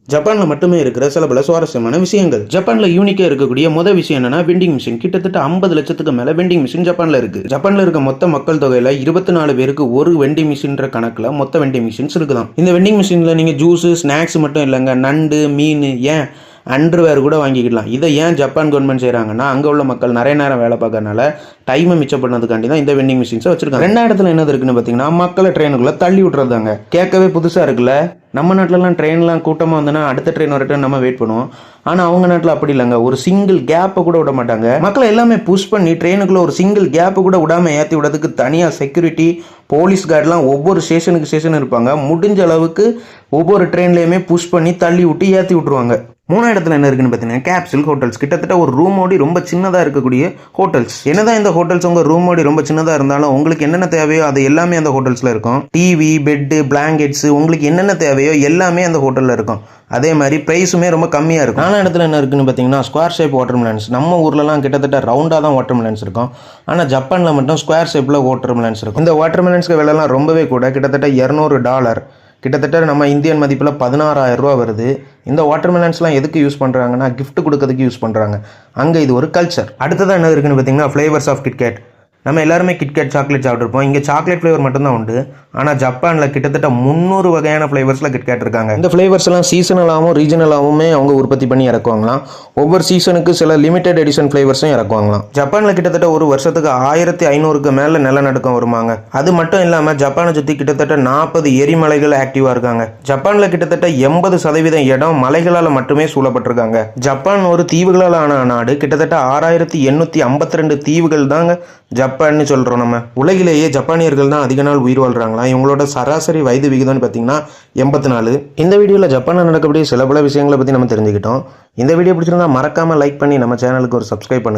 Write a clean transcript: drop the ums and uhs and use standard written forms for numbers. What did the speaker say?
ஜப்பான்ல மட்டுமே இருக்கிற சில பல சுவாரஸ்யமான விஷயங்கள். ஜப்பான்ல யூனிக்கா இருக்கக்கூடிய முதல் விஷயம் என்னன்னா வெண்டிங் மிஷின். கிட்டத்தட்ட 50 லட்சத்துக்கு மேல வெண்டிங் மிஷின் ஜப்பான்ல இருக்கு. ஜப்பான்ல இருக்க மொத்த மக்கள் தொகையில 24 பேருக்கு ஒரு வெண்டிங் மிஷின்ற கணக்குல மொத்த வெண்டிங் மிஷின்ஸ் இருக்குதான். இந்த வெண்டிங் மிஷின்ல நீங்க ஜூஸ், ஸ்நாக்ஸ் மட்டும் இல்லைங்க, நண்டு, மீன், ஏன் அண்டர்வேர் கூட வாங்கிக்கலாம். இதை ஏன் ஜப்பான் கவர்மெண்ட் செய்கிறாங்கன்னா, அங்கே உள்ள மக்கள் நிறைய நேரம் வேலை பார்க்கறனால டைமை மிச்சம் பண்ணதுக்காண்டி தான் இந்த வெண்டிங் மிஷின்ஸை வச்சிருக்காங்க. ரெண்டாவது இடத்துல என்னது இருக்குன்னு பார்த்தீங்கன்னா, மக்களை ட்ரெயினுக்குள்ளே தள்ளி விட்டுறதாங்க. கேட்கவே புதுசாக இருக்குல்ல. நம்ம நாட்டிலலாம் ட்ரெயின்லாம் கூட்டமாக வந்தோன்னா அடுத்த ட்ரெயின் வரட்டும் நம்ம வெயிட் பண்ணுவோம். ஆனால் அவங்க நாட்டில் அப்படி இல்லைங்க. ஒரு சிங்கிள் கேப்பை கூட விட மாட்டாங்க. மக்களை எல்லாமே புஷ் பண்ணி ட்ரெயினுக்குள்ளே ஒரு சிங்கிள் கேப்பை கூட விடாமல் ஏற்றி விடுறதுக்கு தனியாக செக்யூரிட்டி, போலீஸ் கார்டெலாம் ஒவ்வொரு ஸ்டேஷன் இருப்பாங்க. முடிஞ்ச அளவுக்கு ஒவ்வொரு ட்ரெயின்லையுமே புஷ் பண்ணி தள்ளி விட்டு ஏற்றி விட்டுருவாங்க. மூணாவது இடத்துல என்ன இருக்குன்னு பார்த்தீங்கன்னா, கேப்சூல் ஹோட்டல்ஸ். கிட்டத்தட்ட ஒரு ரூமோடி ரொம்ப சின்னதாக இருக்கக்கூடிய ஹோட்டல்ஸ். என்னதான் இந்த ஹோட்டல்ஸ் உங்கள் ரூமோடி ரொம்ப சின்னதாக இருந்தாலும் உங்களுக்கு என்னென்ன தேவையோ அது எல்லாமே அந்த ஹோட்டல்ஸில் இருக்கும். டிவி, பெட்டு, பிளாங்கெட்ஸ், உங்களுக்கு என்னென்ன தேவையோ எல்லாமே அந்த ஹோட்டலில் இருக்கும். அதே மாதிரி ப்ரைஸுமே ரொம்ப கம்மியாக இருக்கும். நாலு இடத்துல என்ன இருக்குன்னு பார்த்தீங்கன்னா, ஸ்கொயர் ஷேப் வாட்டர்மெலன்ஸ். நம்ம ஊர்லலாம் கிட்டத்தட்ட ரவுண்டாக தான் வாட்டர்மெலன்ஸ் இருக்கும். ஆனால் ஜப்பானில் மட்டும் ஸ்கொயர் ஷேப்பில் வாட்டர்மெலன்ஸ் இருக்கும். இந்த வாட்டர்மெலன்ஸ்க்கு விலைலாம் ரொம்பவே கூட. கிட்டத்தட்ட $200, கிட்டத்தட்ட நம்ம இந்தியன் மதிப்பில் 16,000 ரூபா வருது. இந்த வாட்டர்மெலன்ஸ்லாம் எதுக்கு யூஸ் பண்ணுறாங்கன்னா, கிஃப்ட் கொடுக்கறதுக்கு யூஸ் பண்ணுறாங்க. அங்கே இது ஒரு கல்ச்சர். அடுத்ததான் என்ன இருக்குன்னு பார்த்தீங்கன்னா, ஃப்ளேவர்ஸ் ஆஃப் கிட்கேட். நம்ம எல்லாருமே கிட்கேட் சாக்லேட் சாப்பிட்ருப்போம். இங்கே சாக்லேட் ஃப்ளேவர் மட்டும்தான் உண்டு. ஆனால் ஜப்பானில் கிட்டத்தட்ட 300 வகையான ஃப்ளேவர்ஸில் கிட்கேட் இருக்காங்க. இந்த ஃப்ளேவர்ஸ் எல்லாம் சீசனலாகவும் ரீஜனலாகவுமே அவங்க உற்பத்தி பண்ணி இறக்குவாங்களாம். ஒவ்வொரு சீசனுக்கு சில லிமிடெட் எடிஷன் ஃப்ளேவர்ஸும் இறக்குவாங்களாம். ஜப்பானில் கிட்டத்தட்ட ஒரு வருஷத்துக்கு 1500க்கு மேலே நிலநடுக்கம் வருமாங்க. அது மட்டும் இல்லாமல் ஜப்பானை சுற்றி கிட்டத்தட்ட 40 எரிமலைகள் ஆக்டிவாக இருக்காங்க. ஜப்பானில் கிட்டத்தட்ட 80% இடம் மலைகளால் மட்டுமே சூழப்பட்டிருக்காங்க. ஜப்பான் ஒரு தீவுகளால் ஆன நாடு. கிட்டத்தட்ட 6852 தீவுகள் தாங்க ஜப்பான்னு சொல்கிறோம். நம்ம உலகிலேயே ஜப்பானியர்கள் தான் அதிக நாள் உயிர் வாழ்கிறாங்களா. இவங்களோட சராசரி வயது விகிதம்னு பார்த்தீங்கன்னா 84. இந்த வீடியோவில் ஜப்பானில் நடக்கக்கூடிய சில பல விஷயங்களை பற்றி நம்ம தெரிஞ்சுக்கிட்டோம். இந்த வீடியோ பிடிச்சிருந்தா மறக்காமல் லைக் பண்ணி நம்ம சேனலுக்கு ஒரு சப்ஸ்கிரைப் பண்ணுங்கள்.